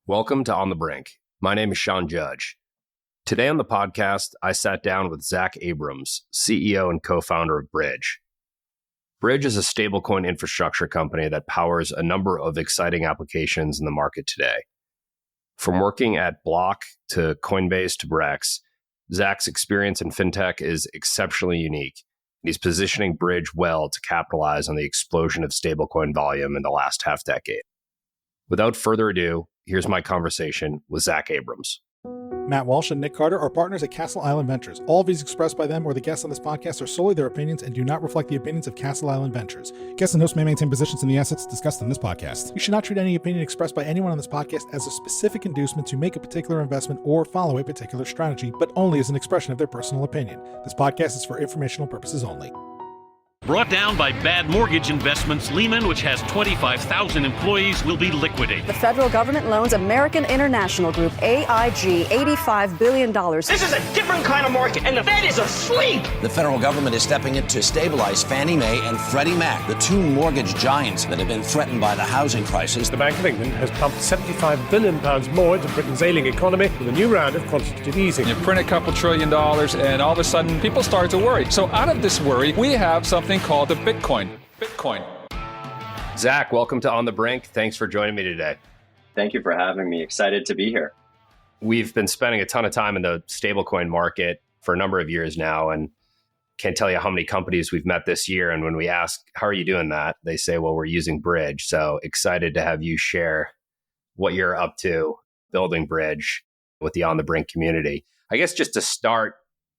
Welcome to On the Brink. My name is Sean Judge. Today on the podcast, I sat down with Zach Abrams, CEO and co-founder of Bridge. Bridge is a stablecoin infrastructure company that powers a number of exciting applications in the market today. From working at Block to Coinbase to Brex, Zach's experience in fintech is exceptionally unique. He's positioning Bridge well to capitalize on the explosion of stablecoin volume in the last half decade. Without further ado, here's my conversation with Zach Abrams. Matt Walsh and Nick Carter are partners at Castle Island Ventures. All views expressed by them or the guests on this podcast are solely their opinions and do not reflect the opinions of Castle Island Ventures. Guests and hosts may maintain positions in the assets discussed in this podcast. You should not treat any opinion expressed by anyone on this podcast as a specific inducement to make a particular investment or follow a particular strategy, but only as an expression of their personal opinion. This podcast is for informational purposes only. Brought down by bad mortgage investments, Lehman, which has 25,000 employees, will be liquidated. The federal government loans American International Group, AIG, $85 billion. This is a different kind of market, and the Fed is asleep. The federal government is stepping in to stabilize Fannie Mae and Freddie Mac, the two mortgage giants that have been threatened by the housing crisis. The Bank of England has pumped £75 billion more into Britain's ailing economy with a new round of quantitative easing. You print a couple $1 trillion, and all of a sudden, people start to worry. So out of this worry, we have something called the Bitcoin. Zach, welcome to On the Brink. Thanks for joining me today. Thank you for having me. Excited to be here. We've been spending a ton of time in the stablecoin market for a number of years now, and can't tell you how many companies we've met this year. And when we ask, how are you doing that? They say, well, we're using Bridge. So excited to have you share what you're up to building Bridge with the On the Brink community. I guess just to start,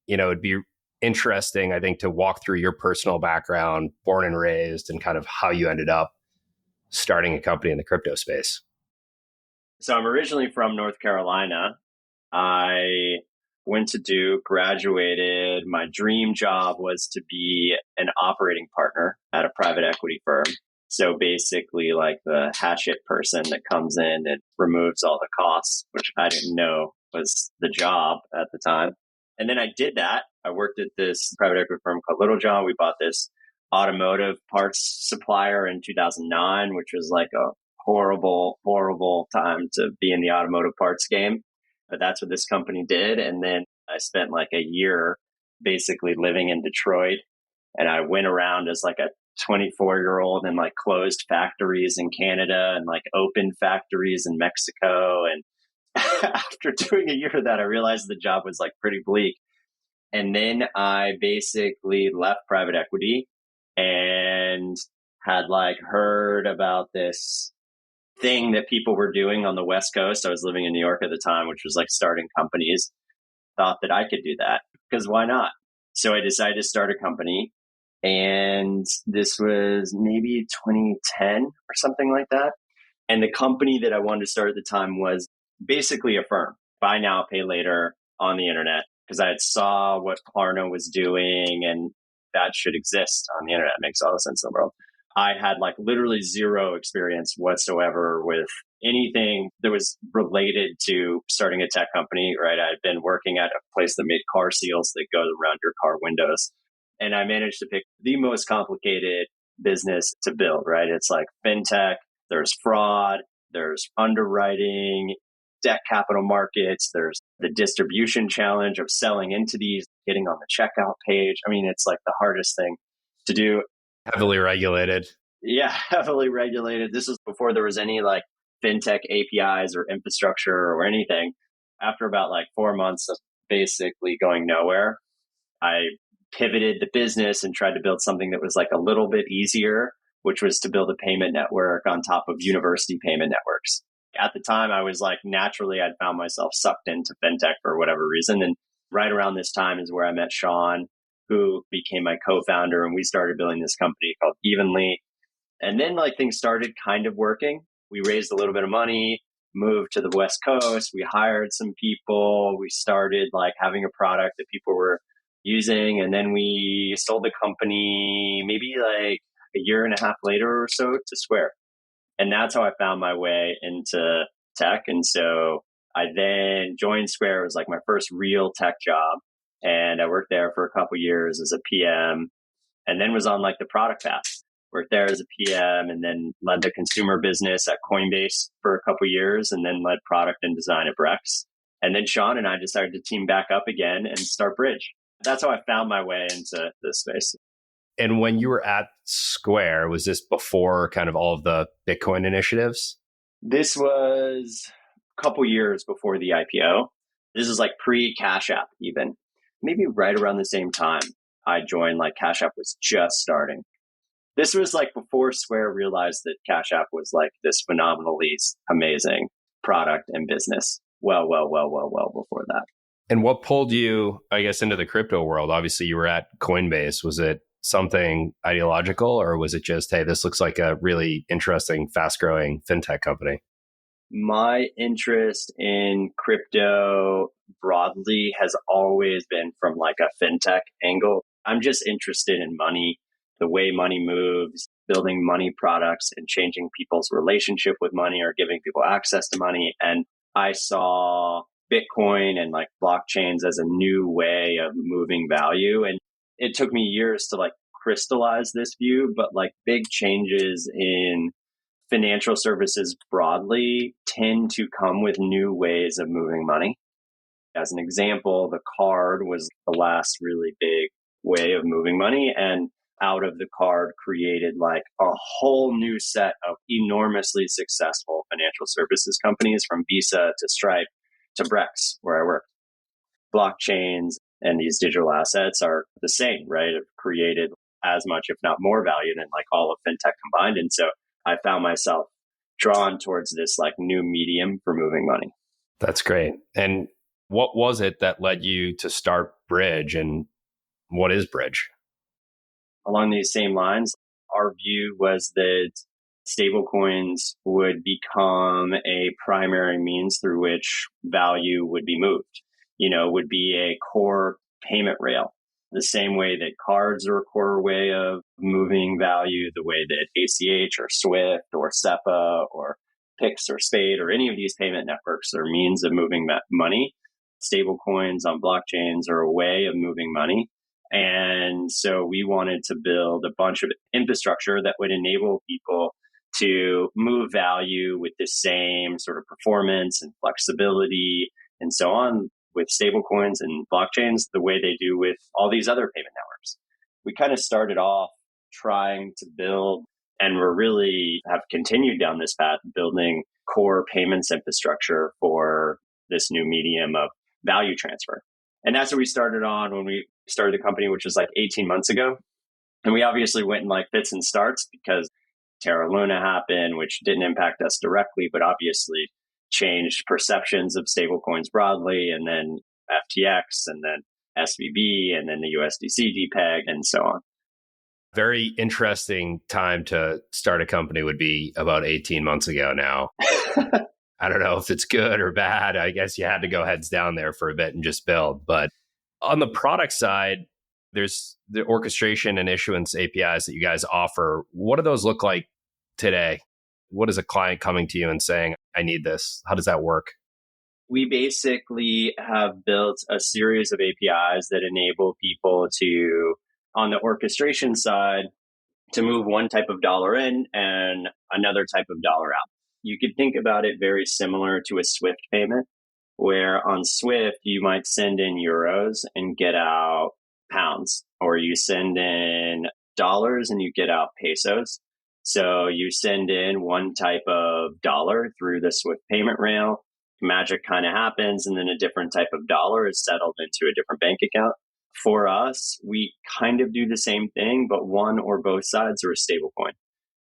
it'd be interesting, I think, to walk through your personal background, born and raised, and kind of how you ended up starting a company in the crypto space. So I'm originally from North Carolina. I went to Duke, graduated. My dream job was to be an operating partner at a private equity firm. So basically like the hatchet person that comes in and removes all the costs, which I didn't know was the job at the time. And then I did that. I worked at this private equity firm called Little John. We bought this automotive parts supplier in 2009, which was like a horrible, horrible time to be in the automotive parts game. But that's what this company did. And then I spent like a year basically living in Detroit. And I went around as like a 24-year-old and like closed factories in Canada and like opened factories in Mexico. And after doing a year of that, I realized the job was like pretty bleak. And then I basically left private equity and had like heard about this thing that people were doing on the West Coast. I was living in New York at the time, which was like starting companies. Thought that I could do that because why not? So I decided to start a company. And this was maybe 2010 or something like that. And the company that I wanted to start at the time was basically a firm, buy now, pay later on the internet, because I had saw what Klarna was doing and that should exist on the internet. It makes all the sense in the world. I had like literally zero experience whatsoever with anything that was related to starting a tech company, right? I had been working at a place that made car seals that go around your car windows. And I managed to pick the most complicated business to build, right? It's like fintech, there's fraud, there's underwriting, debt capital markets, there's the distribution challenge of selling entities, getting on the checkout page. I mean, it's like the hardest thing to do. Heavily regulated. Yeah, heavily regulated. This was before there was any like fintech APIs or infrastructure or anything. After about like 4 months of basically going nowhere, I pivoted the business and tried to build something that was like a little bit easier, which was to build a payment network on top of university payment networks. At the time, I was like, naturally, I'd found myself sucked into fintech for whatever reason. And right around this time is where I met Sean, who became my co-founder. And we started building this company called Evenly. And then like things started kind of working. We raised a little bit of money, moved to the West Coast. We hired some people. We started like having a product that people were using. And then we sold the company maybe like a year and a half later or so to Square. And that's how I found my way into tech. And so I then joined Square. It was like my first real tech job. And I worked there for a couple of years as a PM and then was on like the product path. Worked there as a PM and then led the consumer business at Coinbase for a couple years and then led product and design at Brex. And then Sean and I decided to team back up again and start Bridge. That's how I found my way into this space. And when you were at Square, was this before kind of all of the Bitcoin initiatives? This was a couple years before the IPO. This is like pre-Cash App even. Maybe right around the same time I joined, like Cash App was just starting. This was like before Square realized that Cash App was like this phenomenally amazing product and business. Well before that. And what pulled you, I guess, into the crypto world? Obviously, you were at Coinbase. Was it something ideological, or was it just, hey, this looks like a really interesting, fast-growing fintech company? My interest in crypto broadly has always been from like a fintech angle. I'm just interested in money, the way money moves, building money products and changing people's relationship with money or giving people access to money. And I saw Bitcoin and like blockchains as a new way of moving value. And it took me years to like crystallize this view, but like big changes in financial services broadly tend to come with new ways of moving money. As an example, the card was the last really big way of moving money. And out of the card created like a whole new set of enormously successful financial services companies, from Visa to Stripe to Brex, where I work. Blockchains and these digital assets are the same, right? Have created as much, if not more value than like all of fintech combined. And so I found myself drawn towards this like new medium for moving money. That's great. And what was it that led you to start Bridge, and what is Bridge? Along these same lines, our view was that stablecoins would become a primary means through which value would be moved, would be a core payment rail. The same way that cards are a core way of moving value, the way that ACH or SWIFT or SEPA or Pix or Spade or any of these payment networks are means of moving money. Stablecoins on blockchains are a way of moving money. And so we wanted to build a bunch of infrastructure that would enable people to move value with the same sort of performance and flexibility and so on with stablecoins and blockchains the way they do with all these other payment networks. We kind of started off trying to build, and we're really have continued down this path, building core payments infrastructure for this new medium of value transfer. And that's what we started on when we started the company, which was like 18 months ago. And we obviously went in like fits and starts because Terra Luna happened, which didn't impact us directly, but obviously changed perceptions of stablecoins broadly, and then FTX, and then SVB, and then the USDC depeg, and so on. Very interesting time to start a company would be about 18 months ago now. I don't know if it's good or bad. I guess you had to go heads down there for a bit and just build. But on the product side, there's the orchestration and issuance APIs that you guys offer. What do those look like today? What is a client coming to you and saying, I need this? How does that work? We basically have built a series of APIs that enable people to, on the orchestration side, to move one type of dollar in and another type of dollar out. You could think about it very similar to a SWIFT payment, where on SWIFT, you might send in euros and get out pounds, or you send in dollars and you get out pesos. So you send in one type of dollar through the SWIFT payment rail, magic kind of happens, and then a different type of dollar is settled into a different bank account. For us, we kind of do the same thing, but one or both sides are a stablecoin.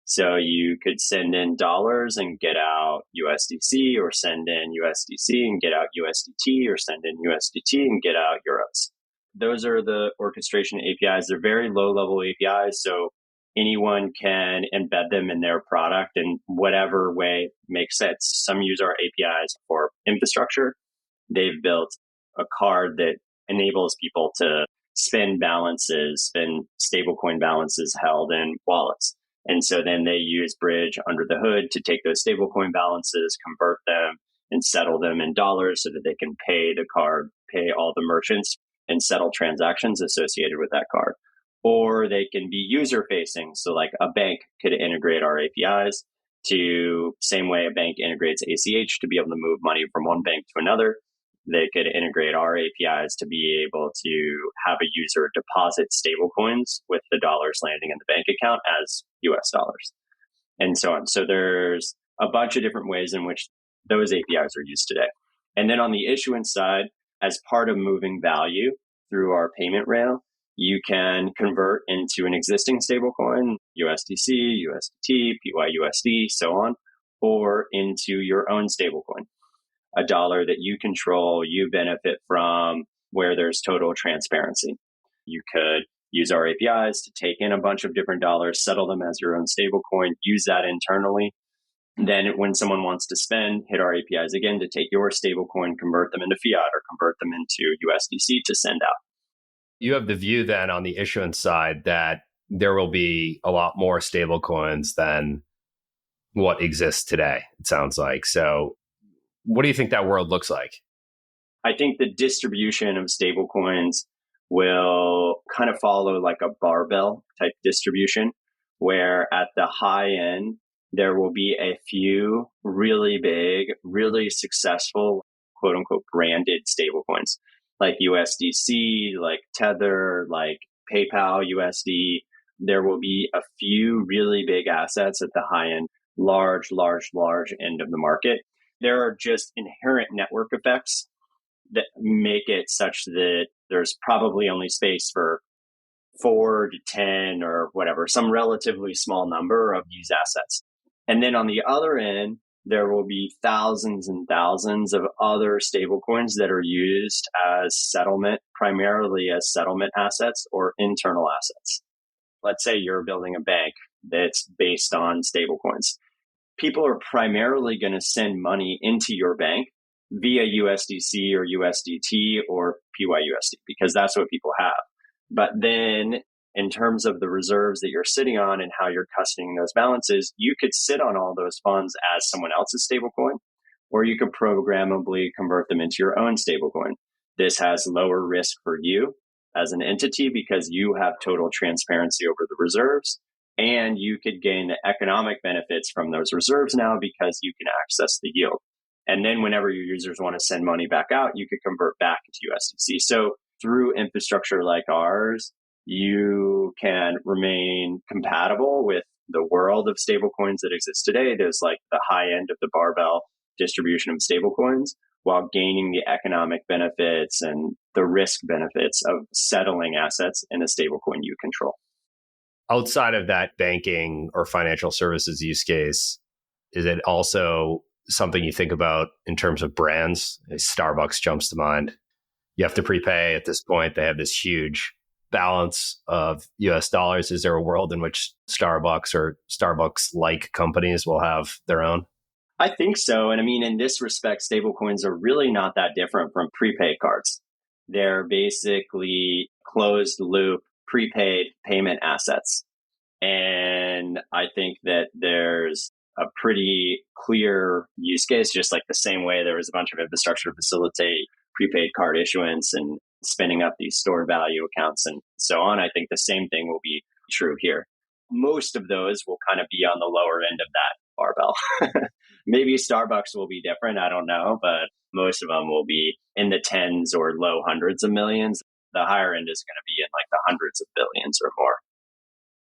So you could send in dollars and get out USDC, or send in USDC and get out USDT, or send in USDT and get out euros. Those are the orchestration APIs. They're very low-level APIs, so anyone can embed them in their product in whatever way makes sense. Some use our APIs for infrastructure. They've built a card that enables people to spend stablecoin balances held in wallets. And so then they use Bridge under the hood to take those stablecoin balances, convert them, and settle them in dollars so that they can pay the card, pay all the merchants, and settle transactions associated with that card. or they can be user facing. So like a bank could integrate our APIs to same way a bank integrates ACH to be able to move money from one bank to another. They could integrate our APIs to be able to have a user deposit stablecoins with the dollars landing in the bank account as US dollars and so on. So there's a bunch of different ways in which those APIs are used today. And then on the issuance side, as part of moving value through our payment rail, you can convert into an existing stablecoin, USDC, USDT, PYUSD, so on, or into your own stablecoin, a dollar that you control, you benefit from, where there's total transparency. You could use our APIs to take in a bunch of different dollars, settle them as your own stablecoin, use that internally. Then when someone wants to spend, hit our APIs again to take your stablecoin, convert them into fiat or convert them into USDC to send out. You have the view then on the issuance side that there will be a lot more stablecoins than what exists today, it sounds like. So what do you think that world looks like? I think the distribution of stablecoins will kind of follow like a barbell type distribution, where at the high end, there will be a few really big, really successful, quote unquote, branded stablecoins like USDC, like Tether, like PayPal USD. There will be a few really big assets at the high end, large end of the market. There are just inherent network effects that make it such that there's probably only space for 4 to 10 or whatever, some relatively small number of these assets. And then on the other end, there will be thousands and thousands of other stablecoins that are used as settlement, primarily as settlement assets or internal assets. Let's say you're building a bank that's based on stablecoins. People are primarily going to send money into your bank via USDC or USDT or PYUSD because that's what people have. But then in terms of the reserves that you're sitting on and how you're custodying those balances, you could sit on all those funds as someone else's stablecoin, or you could programmably convert them into your own stablecoin. This has lower risk for you as an entity because you have total transparency over the reserves, and you could gain the economic benefits from those reserves now because you can access the yield. And then whenever your users want to send money back out, you could convert back into USDC. So through infrastructure like ours, you can remain compatible with the world of stablecoins that exist today. There's like the high end of the barbell distribution of stablecoins while gaining the economic benefits and the risk benefits of settling assets in a stablecoin you control. Outside of that banking or financial services use case, is it also something you think about in terms of brands? Starbucks jumps to mind. You have to prepay at this point. They have this huge balance of US dollars. Is there a world in which Starbucks or Starbucks-like companies will have their own? I think so. And I mean, in this respect, stablecoins are really not that different from prepaid cards. They're basically closed loop prepaid payment assets. And I think that there's a pretty clear use case, just like the same way there was a bunch of infrastructure to facilitate prepaid card issuance and spinning up these stored value accounts and so on. I think the same thing will be true here. Most of those will kind of be on the lower end of that barbell. Maybe Starbucks will be different. I don't know, but most of them will be in the tens or low hundreds of millions. The higher end is going to be in like the hundreds of billions or more.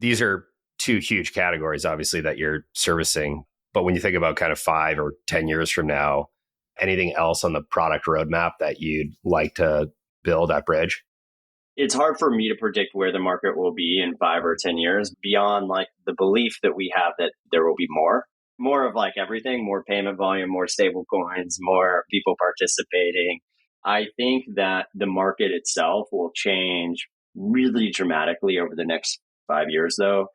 These are two huge categories, obviously, that you're servicing. But when you think about kind of 5 or 10 years from now, anything else on the product roadmap that you'd like to build at Bridge? It's hard for me to predict where the market will be in 5 or 10 years beyond like the belief that we have that there will be more of like everything, more payment volume, more stable coins, more people participating. I think that the market itself will change really dramatically over the next 5 years, though.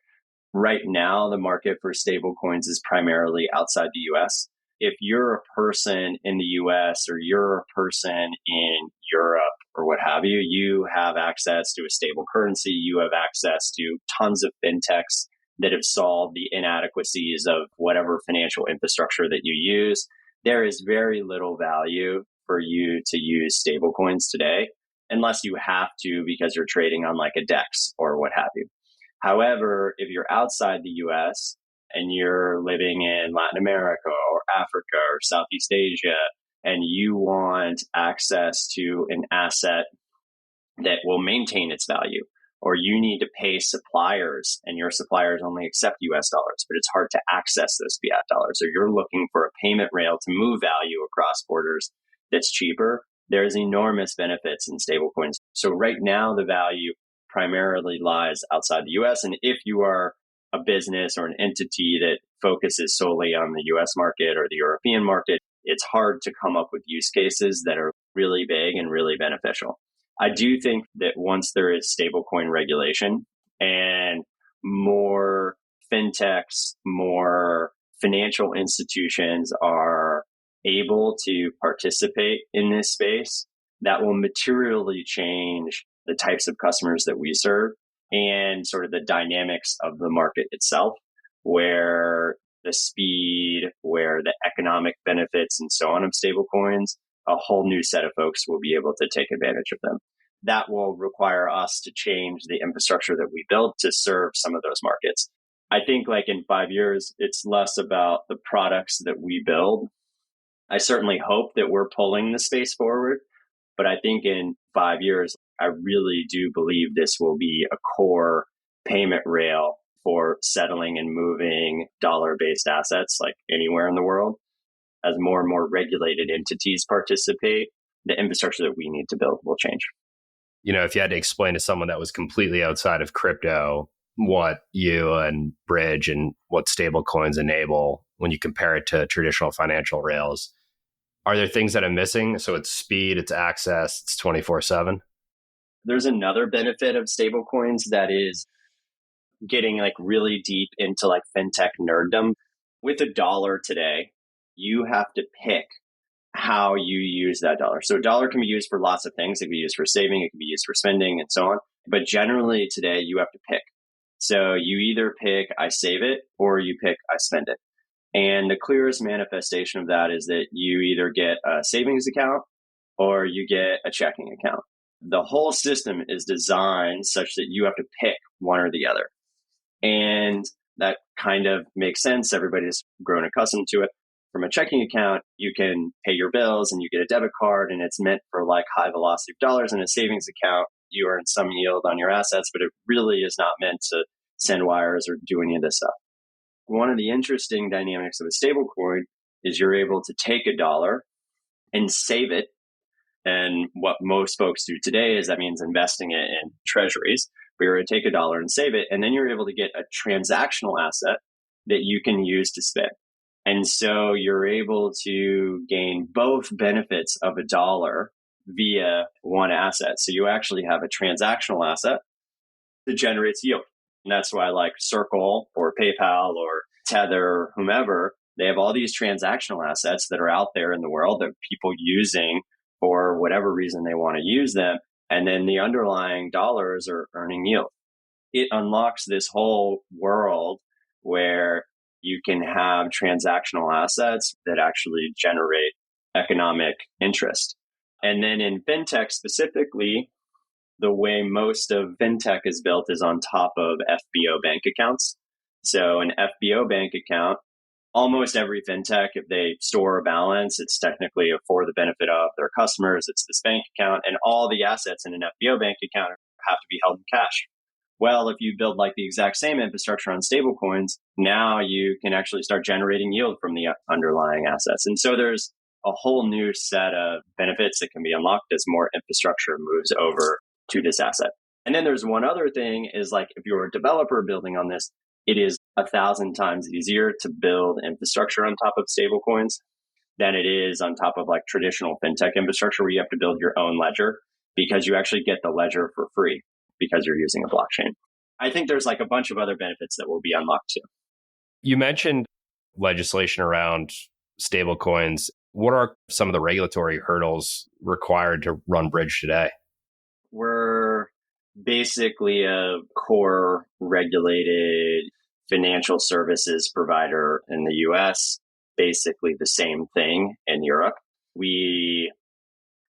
Right now, the market for stable coins is primarily outside the US. If you're a person in the US or you're a person in Europe or what have you, you have access to a stable currency. You have access to tons of fintechs that have solved the inadequacies of whatever financial infrastructure that you use. There is very little value for you to use stablecoins today. unless you have to because you're trading on like a DEX or what have you. However, if you're outside the US and you're living in Latin America or Africa or Southeast Asia, and you want access to an asset that will maintain its value, or you need to pay suppliers and your suppliers only accept US dollars, but it's hard to access those fiat dollars, or you're looking for a payment rail to move value across borders that's cheaper, there's enormous benefits in stablecoins. So right now, the value primarily lies outside the US. And if you are a business or an entity that focuses solely on the US market or the European market, it's hard to come up with use cases that are really big and really beneficial. I do think that once there is stablecoin regulation and more fintechs, more financial institutions are able to participate in this space, that will materially change the types of customers that we serve and sort of the dynamics of the market itself, where the speed, where the economic benefits and so on of stablecoins, a whole new set of folks will be able to take advantage of them. That will require us to change the infrastructure that we built to serve some of those markets. I think like in 5 years, it's less about the products that we build. I certainly hope that we're pulling the space forward, but I think in 5 years, I really do believe this will be a core payment rail for settling and moving dollar-based assets like anywhere in the world. As more and more regulated entities participate, the infrastructure that we need to build will change. You know, if you had to explain to someone that was completely outside of crypto what you and Bridge and what stablecoins enable when you compare it to traditional financial rails, are there things that I'm missing? So it's speed, it's access, it's 24/7. There's another benefit of stablecoins that is getting like really deep into like fintech nerddom. With a dollar today, you have to pick how you use that dollar. So a dollar can be used for lots of things. It can be used for saving, it can be used for spending and so on. But generally today you have to pick. So you either pick I save it or you pick I spend it. And the clearest manifestation of that is that you either get a savings account or you get a checking account. The whole system is designed such that you have to pick one or the other. And that kind of makes sense. Everybody's grown accustomed to it. From a checking account, you can pay your bills and you get a debit card and it's meant for like high velocity of dollars. In a savings account, you earn some yield on your assets, but it really is not meant to send wires or do any of this stuff. One of the interesting dynamics of a stablecoin is you're able to take a dollar and save it. And what most folks do today is that means investing it in treasuries. But you're going to take a dollar and save it. And then you're able to get a transactional asset that you can use to spend. And so you're able to gain both benefits of a dollar via one asset. So you actually have a transactional asset that generates yield. And that's why like Circle or PayPal or Tether or whomever, they have all these transactional assets that are out there in the world that people using for whatever reason they want to use them. And then the underlying dollars are earning yield. It unlocks this whole world where you can have transactional assets that actually generate economic interest. And then in fintech specifically, the way most of fintech is built is on top of FBO bank accounts. So an FBO bank account, almost every fintech, if they store a balance, it's technically for the benefit of their customers. It's this bank account, and all the assets in an FBO bank account have to be held in cash. Well, if you build like the exact same infrastructure on stablecoins, now you can actually start generating yield from the underlying assets. And so there's a whole new set of benefits that can be unlocked as more infrastructure moves over to this asset. And then there's one other thing is like if you're a developer building on this, it is 1,000 times easier to build infrastructure on top of stablecoins than it is on top of like traditional fintech infrastructure where you have to build your own ledger because you actually get the ledger for free because you're using a blockchain. I think there's like a bunch of other benefits that will be unlocked too. You mentioned legislation around stablecoins. What are some of the regulatory hurdles required to run Bridge today? We're basically a core regulated financial services provider in the US, basically the same thing in Europe. We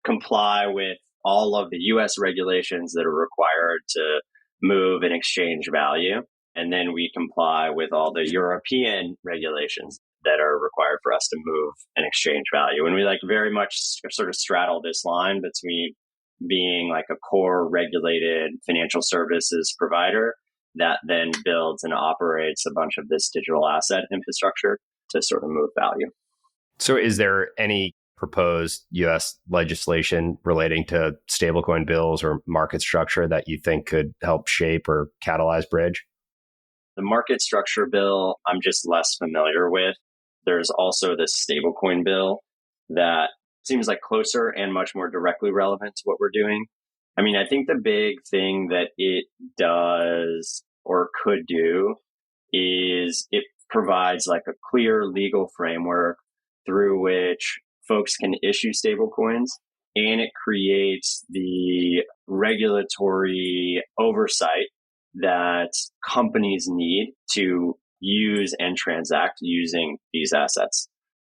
comply with all of the US regulations that are required to move and exchange value. And then we comply with all the European regulations that are required for us to move and exchange value. And we like very much sort of straddle this line between being like a core regulated financial services provider that then builds and operates a bunch of this digital asset infrastructure to sort of move value. So is there any proposed U.S. legislation relating to stablecoin bills or market structure that you think could help shape or catalyze Bridge? The market structure bill, I'm just less familiar with. There's also the stablecoin bill that seems like closer and much more directly relevant to what we're doing. I mean, I think the big thing that it does or could do is it provides like a clear legal framework through which folks can issue stablecoins, and it creates the regulatory oversight that companies need to use and transact using these assets.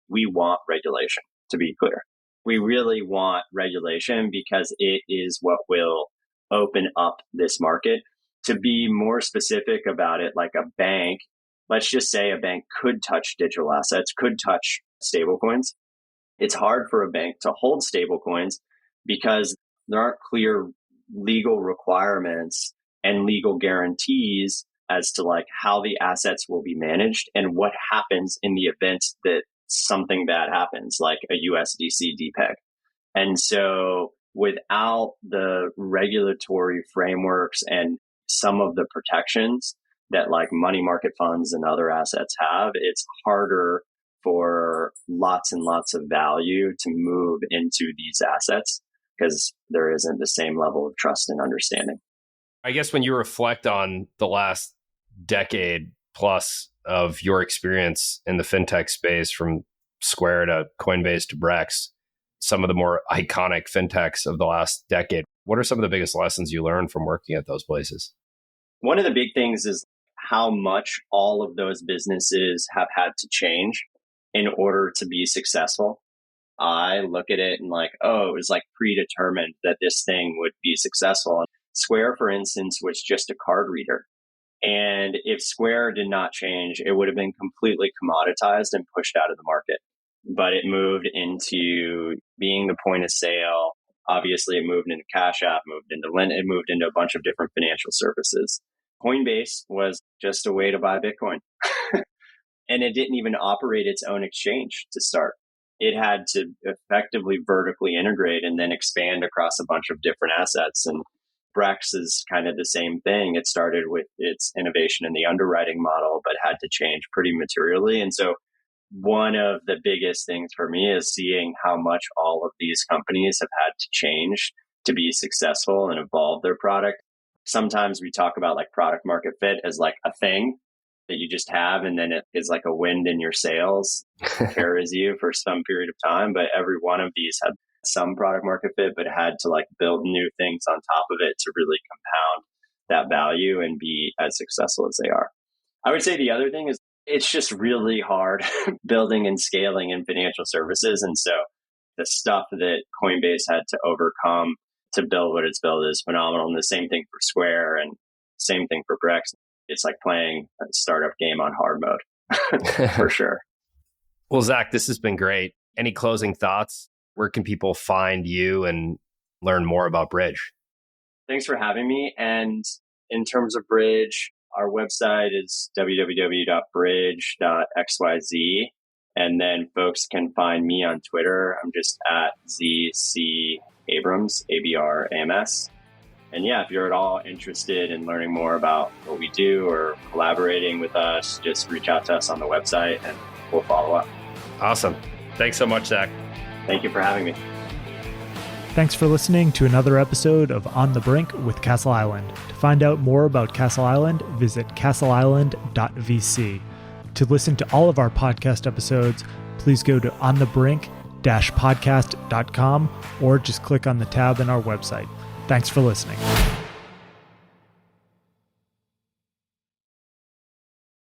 We want regulation, to be clear. We really want regulation because it is what will open up this market. To be more specific about it, like a bank, let's just say a bank could touch digital assets, could touch stablecoins. It's hard for a bank to hold stablecoins because there aren't clear legal requirements and legal guarantees as to like how the assets will be managed and what happens in the event that something bad happens, like a USDC DPEG. And so without the regulatory frameworks and some of the protections that like money market funds and other assets have, it's harder for lots and lots of value to move into these assets because there isn't the same level of trust and understanding. I guess when you reflect on the last decade plus of your experience in the fintech space, from Square to Coinbase to Brex, some of the more iconic fintechs of the last decade, what are some of the biggest lessons you learned from working at those places? One of the big things is how much all of those businesses have had to change in order to be successful. I look at it and like, oh, it was like predetermined that this thing would be successful. Square, for instance, was just a card reader. And if Square did not change, it would have been completely commoditized and pushed out of the market. But it moved into being the point of sale. Obviously, it moved into Cash App, it moved into a bunch of different financial services. Coinbase was just a way to buy Bitcoin. And it didn't even operate its own exchange to start. It had to effectively vertically integrate and then expand across a bunch of different assets. And Brex is kind of the same thing. It started with its innovation in the underwriting model, but had to change pretty materially. And so one of the biggest things for me is seeing how much all of these companies have had to change to be successful and evolve their product. Sometimes we talk about like product market fit as like a thing that you just have, and then it is like a wind in your sails, carries you for some period of time. But every one of these had some product market fit, but had to like build new things on top of it to really compound that value and be as successful as they are. I would say the other thing is it's just really hard building and scaling in financial services. And so the stuff that Coinbase had to overcome to build what it's built is phenomenal. And the same thing for Square and same thing for Brex. It's like playing a startup game on hard mode for sure. Well, Zach, this has been great. Any closing thoughts? Where can people find you and learn more about Bridge? Thanks for having me. And in terms of Bridge, our website is www.bridge.xyz. And then folks can find me on Twitter. I'm just at ZC Abrams, ABRAMS. And yeah, if you're at all interested in learning more about what we do or collaborating with us, just reach out to us on the website and we'll follow up. Awesome. Thanks so much, Zach. Thank you for having me. Thanks for listening to another episode of On the Brink with Castle Island. To find out more about Castle Island, visit castleisland.vc. To listen to all of our podcast episodes, please go to onthebrink-podcast.com or just click on the tab in our website. Thanks for listening.